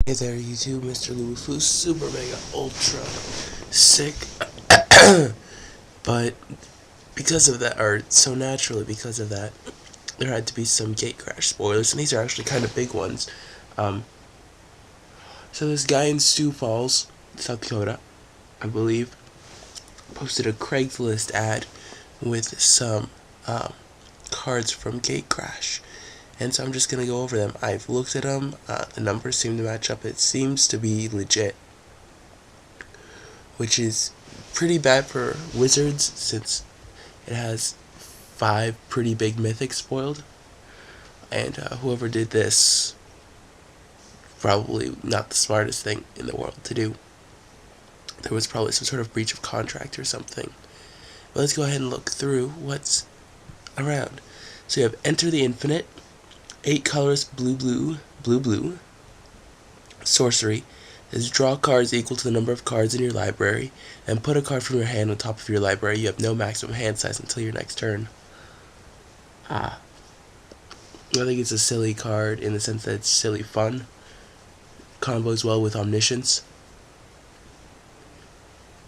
Hey there YouTube, Mrlubufu, super mega ultra sick, but because of that, or so naturally because of that, there had to be some Gatecrash spoilers, and these are actually kind of big ones. Um, so this guy in Sioux Falls, South Dakota, I believe, posted a Craigslist ad with some cards from Gatecrash. And so I'm just going to go over them. I've looked at them, the numbers seem to match up, it seems to be legit, which is pretty bad for Wizards since it has 5 pretty big Mythics spoiled. And whoever did this, probably not the smartest thing in the world to do. There was probably some sort of breach of contract or something. But let's go ahead and look through what's around. So you have Enter the Infinite, 8 colors, blue, blue, blue, blue. Sorcery is draw cards equal to the number of cards in your library, and put a card from your hand on top of your library. You have no maximum hand size until your next turn. I think it's a silly card in the sense that it's silly fun. Combos well with Omniscience.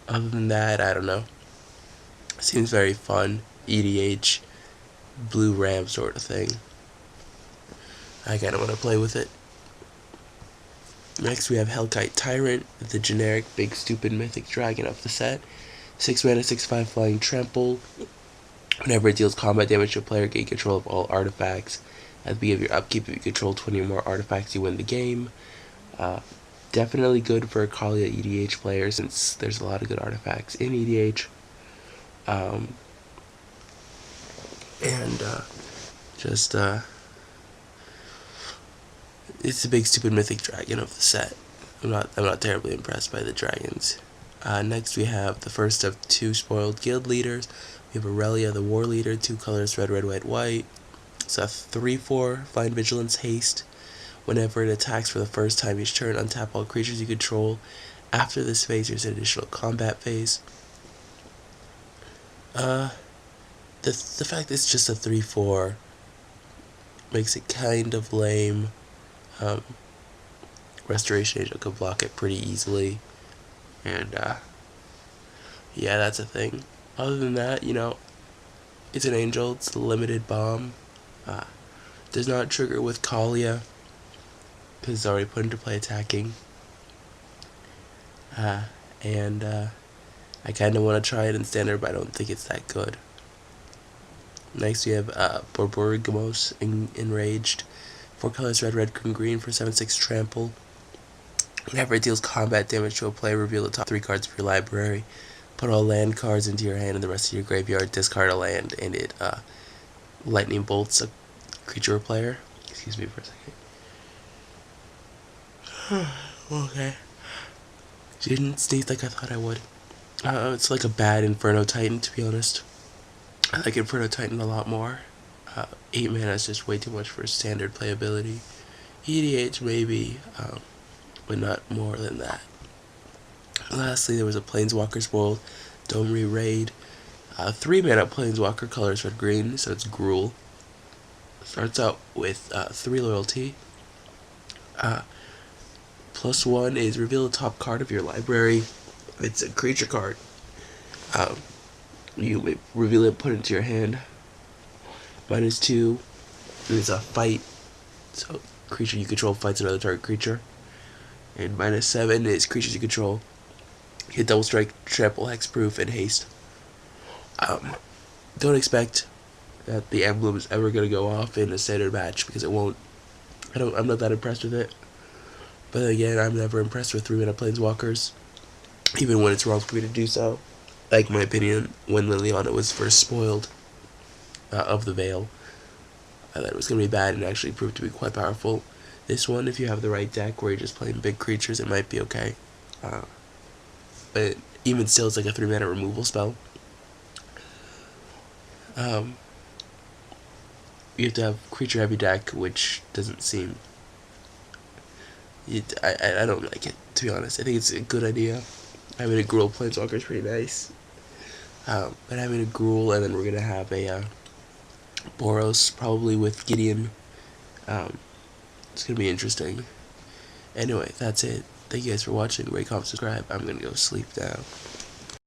Other than that, I don't know. Seems very fun. EDH, blue ram sort of thing. I kinda wanna play with it. Next we have Hellkite Tyrant, the generic big stupid mythic dragon of the set. 6 mana, 6/5 flying trample. Whenever it deals combat damage to a player, gain control of all artifacts. At the beginning of your upkeep, if you control 20 or more artifacts, you win the game. Definitely good for Kaalia EDH players since there's a lot of good artifacts in EDH. It's the big stupid mythic dragon of the set. I'm not terribly impressed by the dragons. Next we have the first of 2 spoiled guild leaders. We have Aurelia, the war leader, 2 colors, red, red, white, white. It's a 3/4, find vigilance, haste. Whenever it attacks for the first time each turn, untap all creatures you control. After this phase, there's an additional combat phase. The fact that it's just a 3/4 makes it kind of lame. Restoration Angel could block it pretty easily, and yeah, that's a thing. Other than that, it's an angel, it's a limited bomb. Does not trigger with Kaalia because it's already put into play attacking. And I kind of want to try it in standard, but I don't think it's that good. Next we have Borborygmos Enraged. 4 colors, red, red, green, green for 7/6 trample. Whenever it deals combat damage to a player, reveal the top 3 cards of your library. Put all land cards into your hand and the rest of your graveyard. Discard a land, and it lightning bolts a creature or player. Excuse me for a second. Okay. Didn't sneeze like I thought I would. It's like a bad Inferno Titan, to be honest. I like Inferno Titan a lot more. 8 mana is just way too much for standard playability. EDH maybe, but not more than that. Lastly, there was a Planeswalker spoiled, Domri Raid. 3 mana Planeswalker, colors red green, so it's Gruul. Starts out with 3 loyalty. +1 is reveal the top card of your library. It's a creature card. You reveal it, put it into your hand. -2 is a fight, so creature you control fights another target creature. And -7 is creatures you control hit double strike, trample, hexproof, and haste. Don't expect that the emblem is ever going to go off in a standard match because it won't. I'm not that impressed with it. But again, I'm never impressed with 3 mana Planeswalkers, even when it's wrong for me to do so. Like my opinion, when Liliana was first spoiled of the Veil, I thought it was going to be bad and actually proved to be quite powerful. This one, if you have the right deck where you're just playing big creatures, it might be okay. But even still, it's like a 3 mana removal spell. You have to have creature heavy deck, which doesn't seem. I don't like it, to be honest. I think it's a good idea. Having a Gruul Planeswalker is pretty nice. But having a Gruul, and then we're gonna have a Boros, probably with Gideon. It's gonna be interesting. Anyway, that's it. Thank you guys for watching. Rate, comment, subscribe. I'm gonna go sleep now.